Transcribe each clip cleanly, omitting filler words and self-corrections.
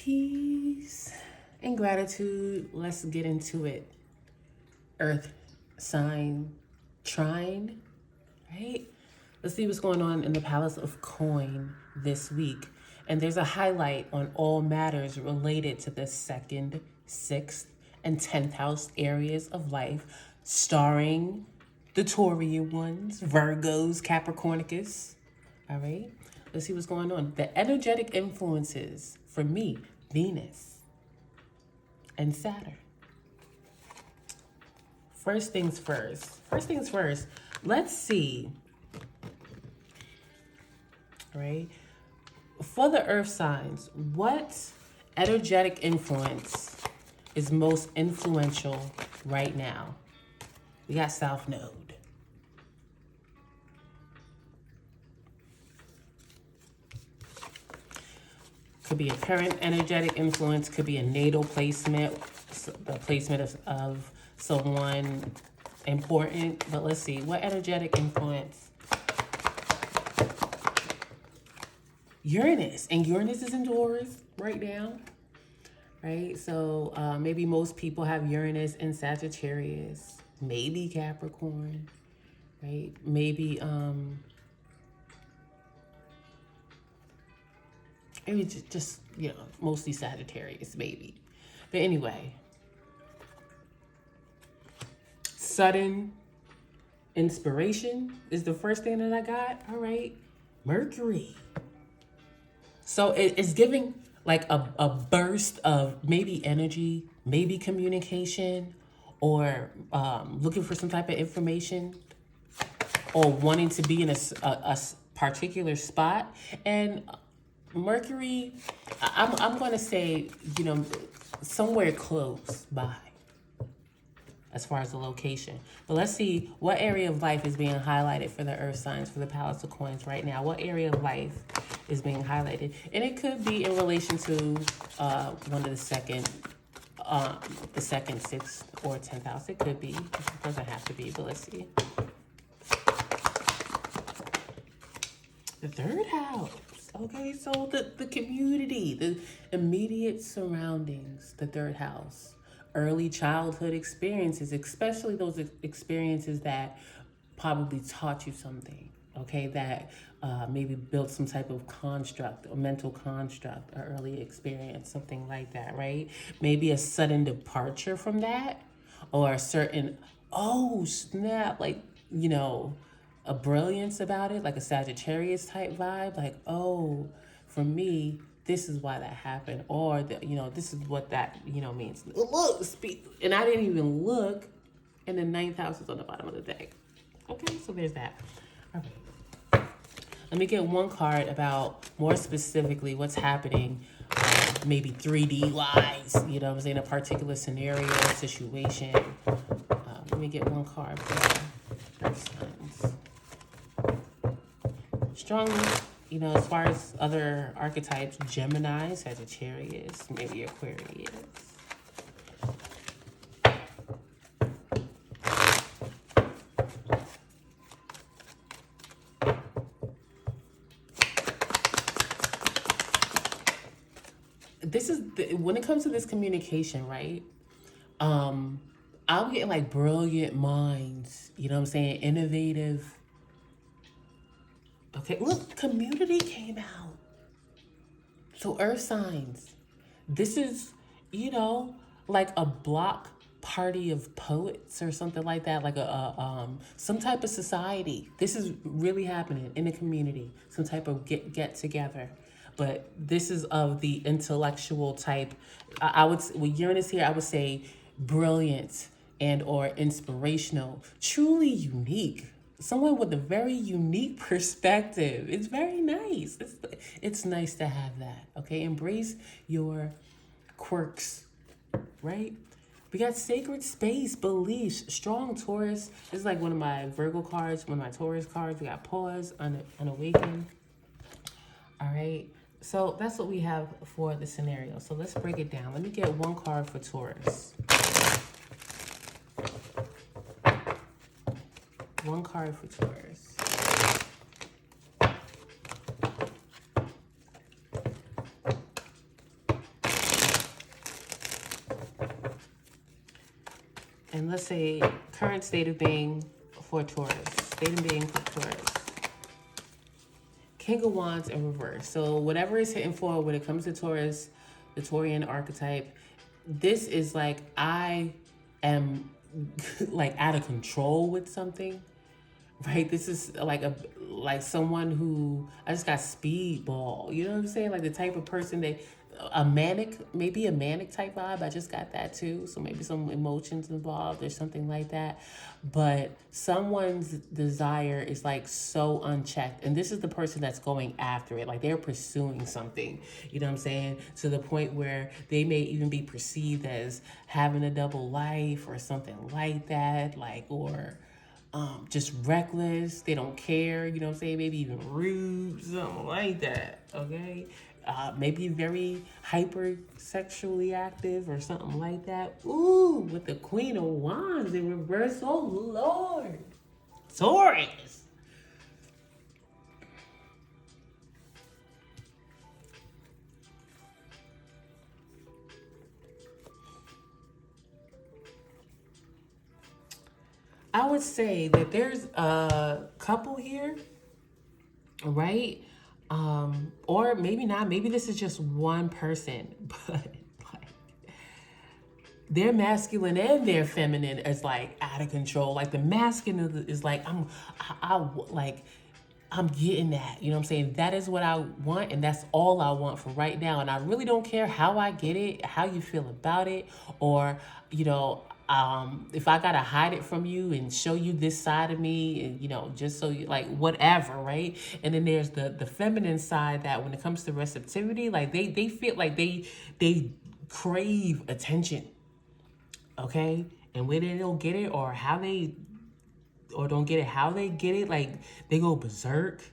Peace and gratitude. Let's get into it. Earth sign trine, right? Let's see what's going on in the Palace of Coin this week. And there's a highlight on all matters related to the 2nd, 6th, and 10th house areas of life, starring the Taurian ones, Virgos, Capricornicus. All right, let's see what's going on. The energetic influences for me, Venus and Saturn. First things first, let's see, all right, for the earth signs, what energetic influence is most influential right now? We got South Node. Could be a current energetic influence, could be a natal placement, the placement of someone important. But let's see, what energetic influence? Uranus, and Uranus is in Taurus right now, right? So maybe most people have Uranus in Sagittarius, maybe Capricorn, right? Maybe maybe just mostly Sagittarius, maybe. But anyway, sudden inspiration is the first thing that I got. All right, Mercury. So it's giving like a burst of maybe energy, maybe communication, or looking for some type of information, or wanting to be in a particular spot. And Mercury, I'm going to say, somewhere close by as far as the location. But let's see what area of life is being highlighted for the earth signs for the Palace of Coins right now. What area of life is being highlighted? And it could be in relation to one of the second, 6th, or 10th house. It could be. It doesn't have to be, but let's see. The 3rd house. Okay, so the community, the immediate surroundings, the 3rd house, early childhood experiences, especially those experiences that probably taught you something, okay, that maybe built some type of construct, a mental construct, or early experience, something like that, right? Maybe a sudden departure from that, or a certain, oh, snap, like, a brilliance about it, like a Sagittarius type vibe, like, oh, for me, this is why that happened, or this is what that means. Look, and I didn't even look, and the 9th house is on the bottom of the deck. Okay, so there's that. All right, let me get one card about more specifically what's happening, maybe 3D wise. I'm saying, a particular scenario, situation. Let me get one card for earth signs. Strongly, as far as other archetypes, Gemini, Sagittarius, maybe Aquarius. This is, when it comes to this communication, right? I'm getting like brilliant minds, innovative. Okay, look, community came out. So earth signs, this is, like a block party of poets or something like that, like some type of society. This is really happening in the community, some type of get together. But this is of the intellectual type. I would, with Uranus here, I would say brilliant and or inspirational, truly unique. Someone with a very unique perspective. It's very nice. It's nice to have that, okay? Embrace your quirks, right? We got sacred space, beliefs, strong Taurus. This is like one of my Virgo cards, one of my Taurus cards. We got pause, unawaken. All right, so that's what we have for the scenario. So let's break it down. Let me get one card for Taurus. One card for Taurus. And let's say current state of being for Taurus. State of being for Taurus. King of Wands in reverse. So whatever is hitting for when it comes to Taurus, the Taurian archetype, this is like I am like out of control with something, right? This is like someone who I just got speedball. You know what I'm saying? Like the type of person that maybe a manic type vibe. I just got that too. So maybe some emotions involved or something like that. But someone's desire is like so unchecked. And this is the person that's going after it. Like they're pursuing something, you know what I'm saying? To the point where they may even be perceived as having a double life or something like that. Like, or just reckless. They don't care, you know what I'm saying? Maybe even rude, something like that, okay? Maybe very hyper sexually active or something like that. Ooh, with the Queen of Wands in reverse. Oh, Lord. Taurus. I would say that there's a couple here, right? Or maybe not. Maybe this is just one person, but like their masculine and their feminine is like out of control. Like the masculine is like I'm getting that. You know what I'm saying? That is what I want, and that's all I want for right now. And I really don't care how I get it, how you feel about it, or you know, if I gotta hide it from you and show you this side of me, and you know, just so you like whatever, right? And then there's the feminine side that when it comes to receptivity, like they feel like they crave attention, okay? And when they don't get it or how they or don't get it how they get it, like they go berserk.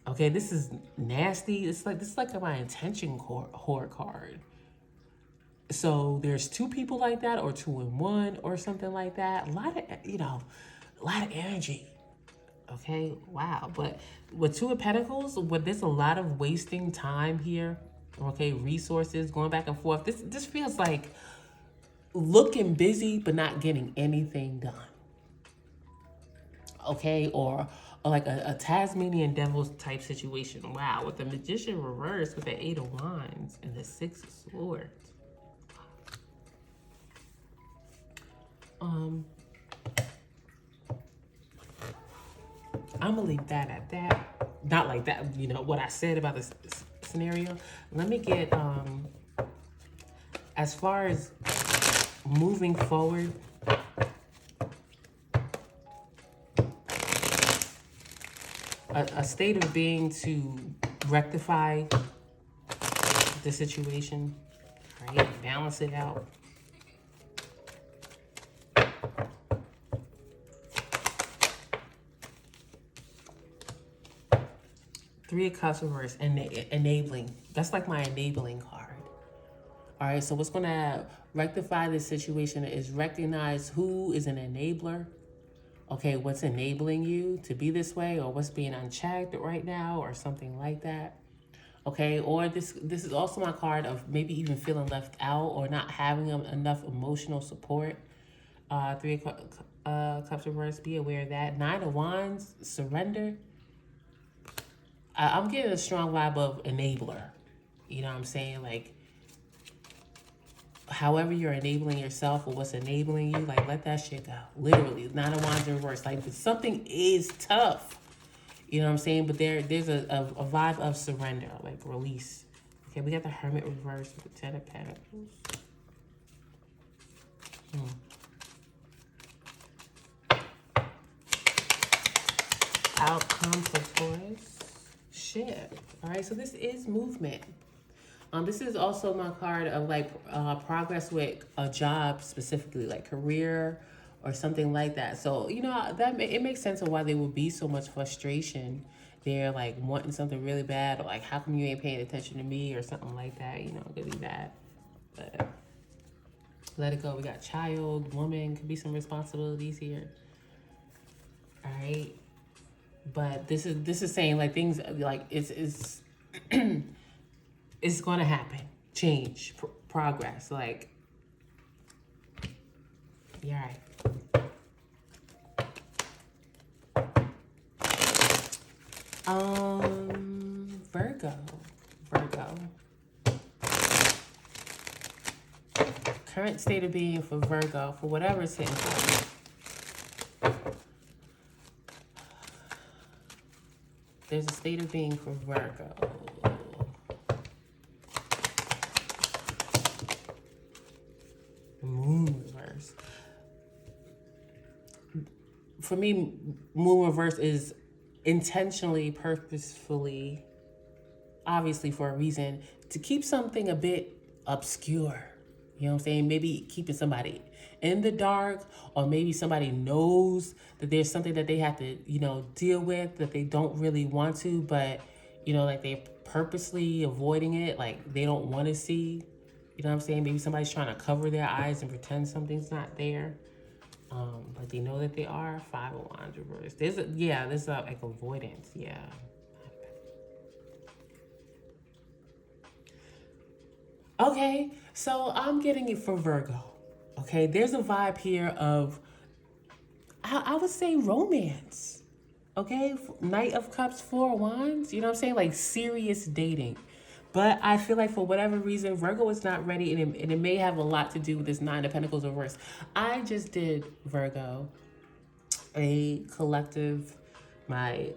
Okay, this is nasty. It's like this is like my intention whore card. So there's two people like that, or two in one, or something like that. A lot of a lot of energy. Okay, wow. But with Two of Pentacles, there's a lot of wasting time here. Okay, resources going back and forth. This feels like looking busy but not getting anything done. Okay, or like a Tasmanian devil type situation. Wow, with the Magician reversed with the Eight of Wands and the Six of Swords. I'm gonna leave that at that. Not like that, you know, what I said about this scenario. Let me get, as far as moving forward, a state of being to rectify the situation, right? Balance it out. Three of Cups reverse, enabling. That's like my enabling card. All right, so what's going to rectify this situation is recognize who is an enabler. Okay, what's enabling you to be this way, or what's being unchecked right now, or something like that. Okay, or this is also my card of maybe even feeling left out or not having enough emotional support. Three of Cups reverse, be aware of that. Nine of Wands, surrender. I'm getting a strong vibe of enabler. You know what I'm saying? Like, however you're enabling yourself or what's enabling you, like, let that shit go. Literally, Nine of Wands in reverse. Like, something is tough. You know what I'm saying? But there's a vibe of surrender, like release. Okay, we got the Hermit reverse with the Ten of Pentacles. Outcome for Taurus. Shit. All right, so this is movement. This is also my card of like progress with a job, specifically like career or something like that. So you know that it makes sense of why there would be so much frustration. They're like wanting something really bad, or like how come you ain't paying attention to me or something like that. You know, it could be that. But let it go. We got child, woman, could be some responsibilities here. All right. But this is saying like things like it's it's going to happen. Change, progress. Like You're right. Virgo. Current state of being for Virgo, for whatever it's hitting for. There's a state of being for Virgo. Moon reverse. For me, moon reverse is intentionally, purposefully, obviously for a reason, to keep something a bit obscure. You know what I'm saying? Maybe keeping somebody in the dark, or maybe somebody knows that there's something that they have to, deal with that they don't really want to, but, like they're purposely avoiding it, like they don't want to see. You know what I'm saying? Maybe somebody's trying to cover their eyes and pretend something's not there. But they know that they are. 5 of Wands reverse. There's like avoidance. Yeah. Okay, so I'm getting it for Virgo. Okay, there's a vibe here of, I would say, romance. Okay, Knight of Cups, 4 of Wands. You know what I'm saying? Like serious dating. But I feel like for whatever reason, Virgo is not ready, and it may have a lot to do with this 9 of Pentacles reverse. I just did, Virgo, a collective, my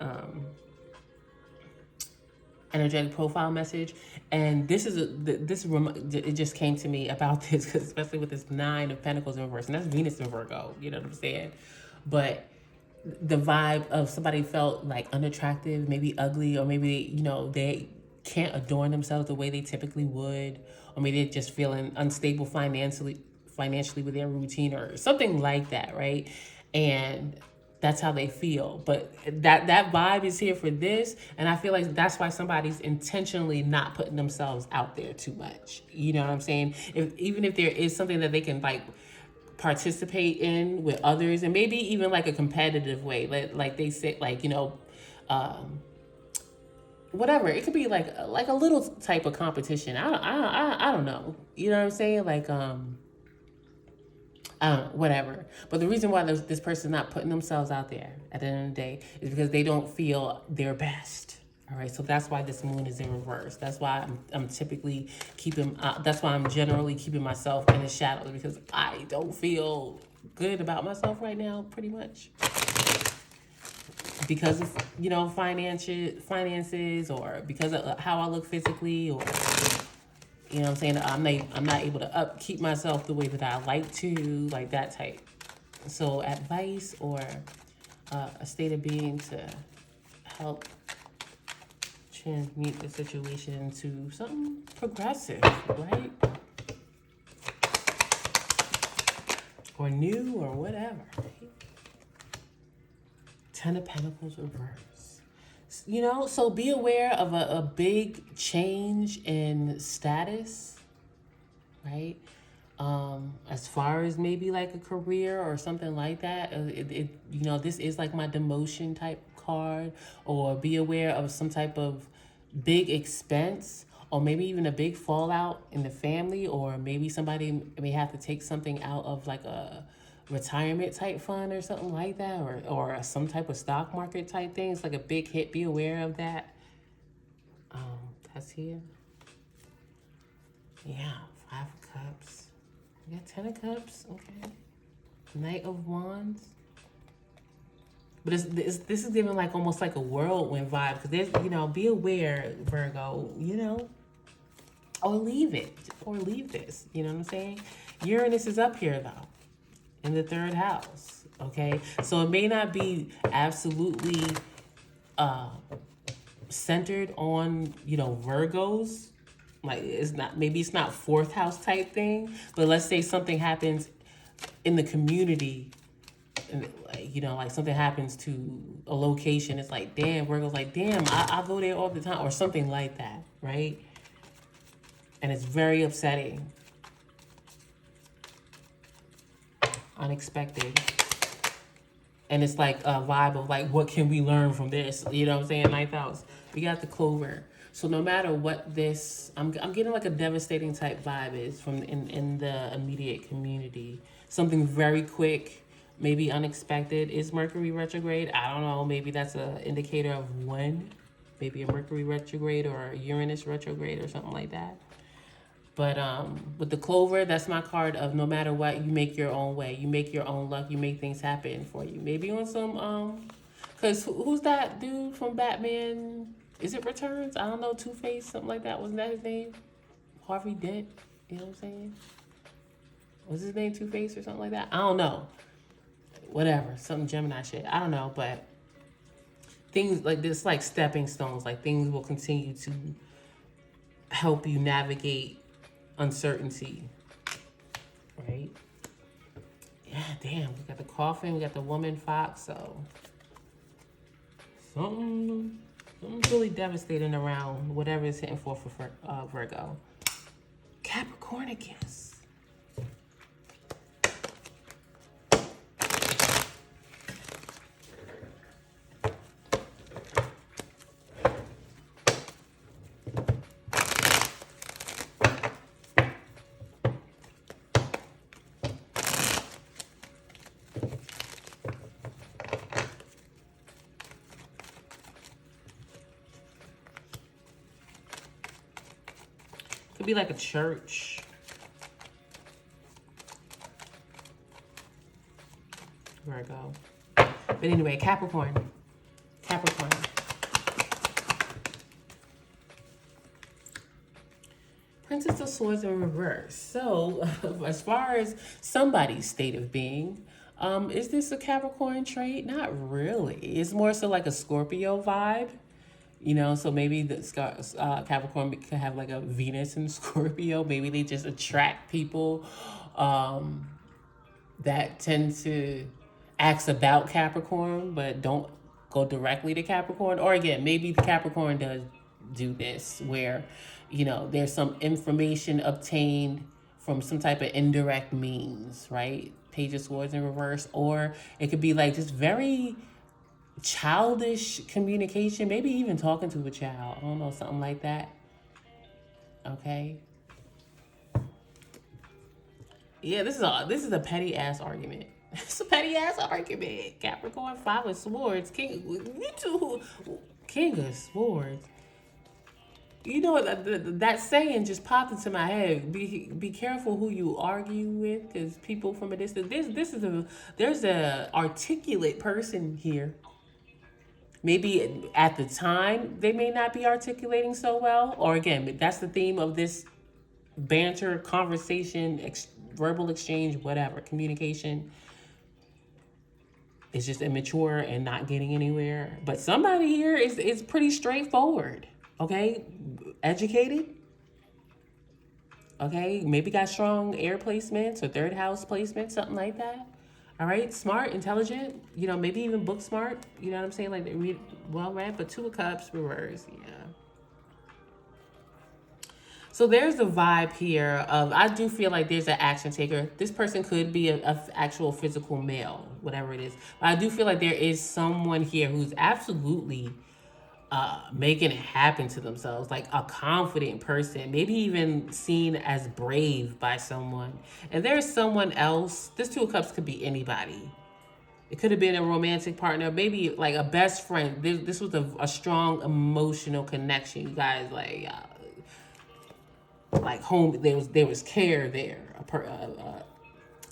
energetic profile message, and it just came to me about this, because especially with this 9 of Pentacles in reverse, and that's Venus in Virgo. You know what I'm saying? But the vibe of somebody felt like unattractive, maybe ugly, or maybe they can't adorn themselves the way they typically would, or maybe they're just feeling unstable financially with their routine or something like that, right? And that's how they feel. But that vibe is here for this, and I feel like that's why somebody's intentionally not putting themselves out there too much. You know what I'm saying? Even if there is something that they can like participate in with others, and maybe even like a competitive way, like they say, like whatever, it could be like a little type of competition. I don't know. You know what I'm saying? Like whatever. But the reason why this person's not putting themselves out there at the end of the day is because they don't feel their best. All right, so that's why this moon is in reverse. That's why I'm typically keeping. That's why I'm generally keeping myself in the shadows, because I don't feel good about myself right now, pretty much, because of finances, or because of how I look physically, or you know what I'm saying, I'm not able to upkeep myself the way that I like to, like that type. So advice or a state of being to help transmute the situation into something progressive, right? Or new, or whatever. Right? 10 of Pentacles reverse. So be aware of a big change in status, right? As far as maybe like a career or something like that. This is like my demotion type card, or be aware of some type of big expense, or maybe even a big fallout in the family, or maybe somebody may have to take something out of like a retirement type fund or something like that, or some type of stock market type thing. It's like a big hit. Be aware of that. That's here. Yeah, 5 of Cups. We got 10 of Cups. Okay. Knight of Wands. But this is giving like almost like a whirlwind vibe, because there's, be aware, Virgo, or leave it, or leave this. You know what I'm saying? Uranus is up here though, in the 3rd house. Okay, so it may not be absolutely centered on Virgos. Like it's not 4th house type thing. But let's say something happens in the community, and like something happens to a location. It's like, damn, Virgo's like, damn, I go there all the time, or something like that, right? And it's very upsetting, unexpected. And it's like a vibe of like, what can we learn from this? You know what I'm saying? 9th house. We got the Clover. So no matter what this, I'm getting like a devastating type vibe is from in the immediate community. something very quick, maybe unexpected. Is Mercury retrograde? I don't know. Maybe that's an indicator of when. Maybe a Mercury retrograde or a Uranus retrograde or something like that. But with the Clover, that's my card of no matter what, you make your own way. You make your own luck. You make things happen for you. Maybe on some, because who's that dude from Batman? Is it Returns? I don't know, Two-Face, something like that. Wasn't that his name? Harvey Dent? You know what I'm saying? Was his name Two-Face or something like that? I don't know. Whatever. Some Gemini shit. I don't know, but things like this, like stepping stones, like things will continue to help you navigate uncertainty, right? Yeah, damn, we got the Coffin, we got the Woman Fox, so something's really devastating around whatever is hitting for Virgo. Capricornicus. Could be like a church. Virgo. But anyway, Capricorn. Capricorn. Princess of Swords in reverse. So, as far as somebody's state of being, is this a Capricorn trait? Not really. It's more so like a Scorpio vibe. You know, so maybe the Capricorn could have like a Venus in Scorpio. Maybe they just attract people that tend to ask about Capricorn, but don't go directly to Capricorn. Or again, maybe the Capricorn does do this where, you know, there's some information obtained from some type of indirect means, right? Page of Swords in reverse. Or it could be like just very childish communication, maybe even talking to a child. I don't know, something like that. Okay. Yeah, this is a petty ass argument. It's a petty ass argument. Capricorn, Five of Swords, King. You two, King of Swords. You know that saying just popped into my head. Be careful who you argue with, because people from a distance. There's a articulate person here. Maybe at the time they may not be articulating so well, or again, that's the theme of this banter, conversation, verbal exchange, whatever, communication. It's just immature and not getting anywhere. But somebody here is pretty straightforward, okay? Educated, okay? Maybe got strong air placements or third house placements, something like that. All right, smart, intelligent, you know, maybe even book smart, you know what I'm saying? Like they read well read, but Two of Cups, reverse, yeah. So there's the vibe here of, I do feel like there's an action taker. This person could be a actual physical male, whatever it is. But I do feel like there is someone here who's absolutely making it happen to themselves, like a confident person, maybe even seen as brave by someone. And there's someone else. This Two of Cups could be anybody. It could have been a romantic partner, maybe like a best friend. This was a strong emotional connection. You guys like home. There was care there.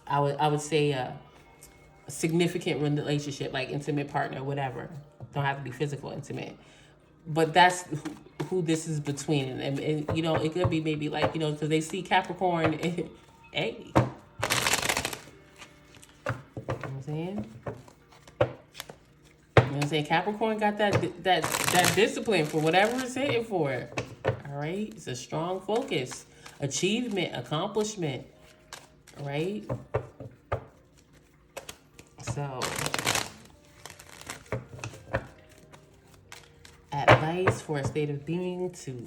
I would say a significant relationship, like intimate partner, whatever. Don't have to be physical intimate. But that's who this is between. And you know, it could be maybe like, you know, because they see Capricorn. Hey. You know what I'm saying? You know what I'm saying? Capricorn got that discipline for whatever it's hitting for. All right? It's a strong focus. Achievement, accomplishment. Right? So... advice for a state of being to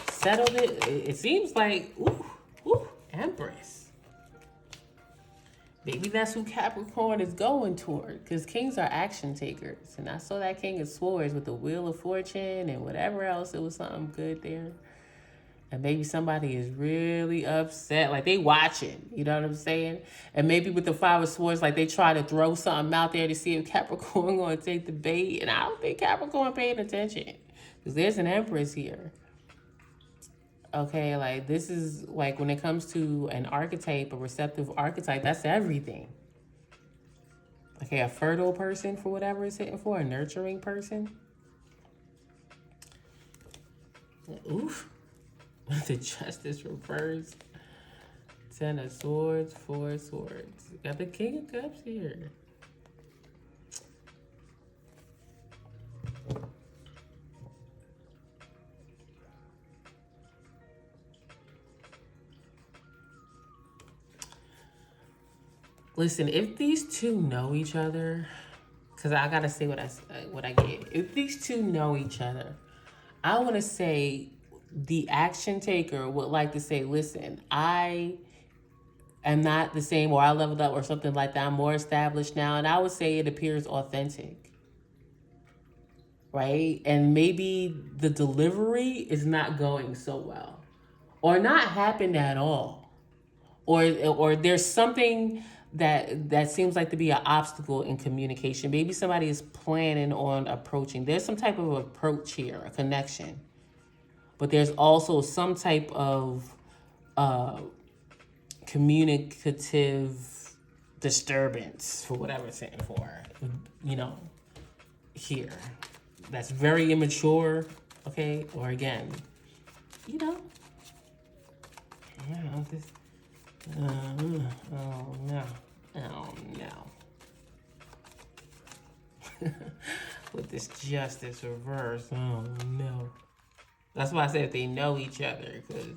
settle it. It seems like, Empress. Maybe that's who Capricorn is going toward, because kings are action takers. And I saw that King of Swords with the Wheel of Fortune and whatever else. It was something good there. And maybe somebody is really upset, like they watching, you know what I'm saying? And maybe with the Five of Swords, like they try to throw something out there to see if Capricorn going to take the bait. And I don't think Capricorn paying attention, because there's an Empress here. Okay, like this is like when it comes to an archetype, a receptive archetype, that's everything. Okay, a fertile person for whatever it's hitting for, a nurturing person. Oof. The Justice reversed. 10 of Swords, 4 of Swords. Got the King of Cups here. Listen, if these two know each other, because I gotta say what I get. If these two know each other, I want to say the action taker would like to say, listen, I am not the same, or I leveled up or something like that. I'm more established now. And I would say it appears authentic, right? And maybe the delivery is not going so well, or not happened at all. Or there's something that seems like to be an obstacle in communication. Maybe somebody is planning on approaching. There's some type of approach here, a connection. But there's also some type of communicative disturbance, for whatever it's saying for, you know, here. That's very immature, okay? Or again, you know, this, oh no, oh no. With this Justice reverse, oh no. That's why I said if they know each other, because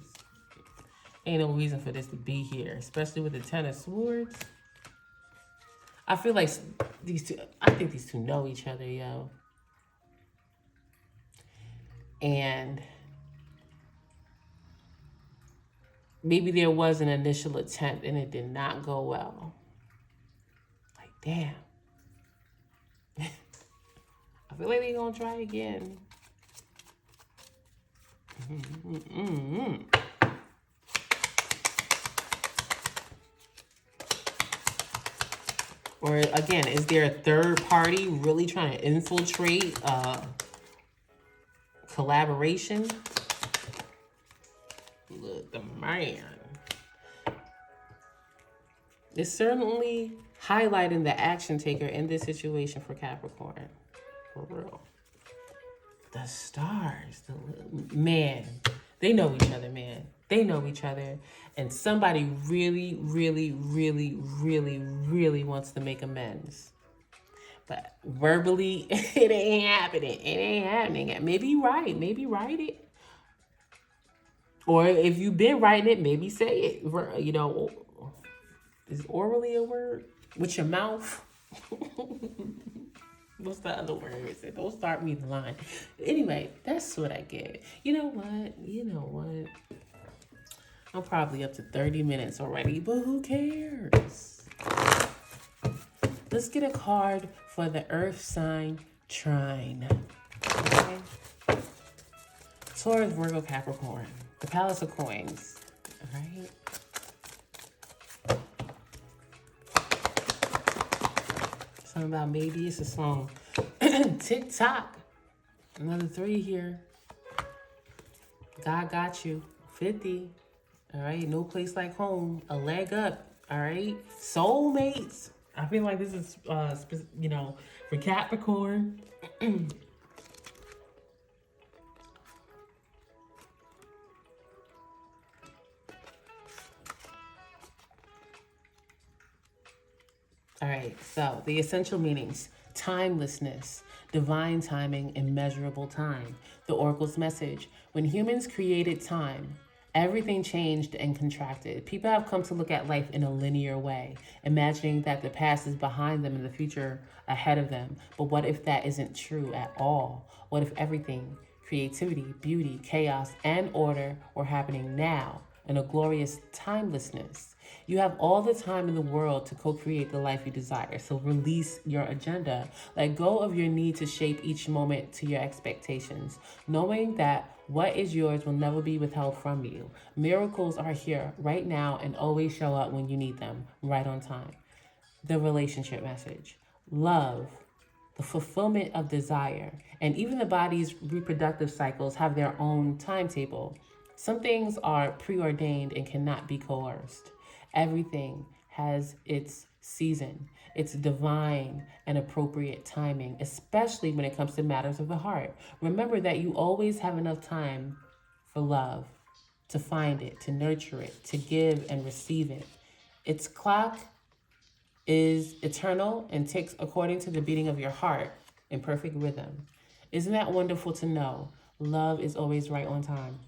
ain't no reason for this to be here, especially with the 10 of Swords. I feel like I think these two know each other, yo. And maybe there was an initial attempt and it did not go well. Like, damn. I feel like they're gonna try again. Or again, is there a third party really trying to infiltrate collaboration? Look, the man. It's certainly highlighting the action taker in this situation for Capricorn. For real. The stars, man, they know each other, man. They know each other. And somebody really, really, really, really, really wants to make amends. But verbally, it ain't happening. It ain't happening. Maybe right. Maybe write it. Or if you've been writing it, maybe say it. You know, is orally a word? With your mouth? What's the other word? Don't start me the line. Anyway, that's what I get. You know what? I'm probably up to 30 minutes already, but who cares? Let's get a card for the Earth sign trine. Okay? Taurus, Virgo, Capricorn. The Palace of Coins. All right? Something about maybe it's a song. TikTok. Another 3 here. God got you. 50. All right. No place like home. A leg up. All right. Soulmates. I feel like this is, for Capricorn. All right, so the essential meanings: timelessness, divine timing, immeasurable time. The Oracle's message: when humans created time, everything changed and contracted. People have come to look at life in a linear way, imagining that the past is behind them and the future ahead of them. But what if that isn't true at all? What if everything, creativity, beauty, chaos, and order were happening now in a glorious timelessness? You have all the time in the world to co-create the life you desire. So release your agenda. Let go of your need to shape each moment to your expectations, knowing that What is yours will never be withheld from you. Miracles are here right now and always show up when you need them, right on time. The relationship message. Love, the fulfillment of desire, and even the body's reproductive cycles have their own timetable. Some things are preordained and cannot be coerced. Everything has its season, its divine and appropriate timing, especially when it comes to matters of the heart. Remember that you always have enough time for love, to find it, to nurture it, to give and receive it. Its clock is eternal and ticks according to the beating of your heart in perfect rhythm. Isn't that wonderful to know? Love is always right on time.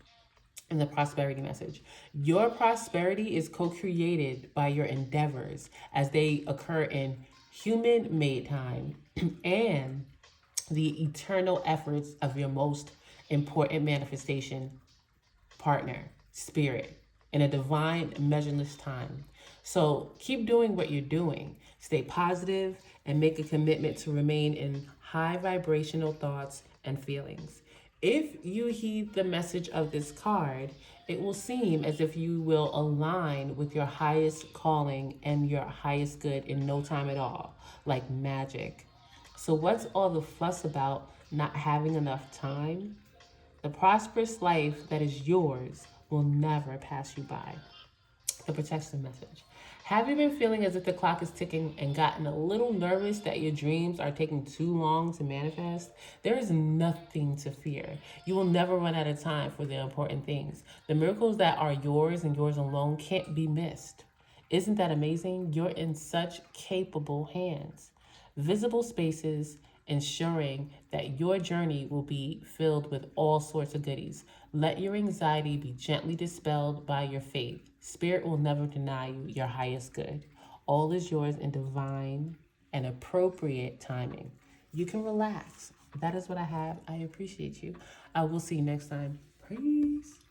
And the prosperity message. Your prosperity is co-created by your endeavors as they occur in human-made time and the eternal efforts of your most important manifestation partner, spirit, in a divine, measureless time. So keep doing what you're doing. Stay positive and make a commitment to remain in high vibrational thoughts and feelings. If you heed the message of this card, it will seem as if you will align with your highest calling and your highest good in no time at all, like magic. So what's all the fuss about not having enough time? The prosperous life that is yours will never pass you by. The protection message. Have you been feeling as if the clock is ticking and gotten a little nervous that your dreams are taking too long to manifest? There is nothing to fear. You will never run out of time for the important things. The miracles that are yours and yours alone can't be missed. Isn't that amazing? You're in such capable hands. Visible spaces ensuring that your journey will be filled with all sorts of goodies. Let your anxiety be gently dispelled by your faith. Spirit will never deny you your highest good. All is yours in divine and appropriate timing. You can relax. That is what I have. I appreciate you. I will see you next time. Peace.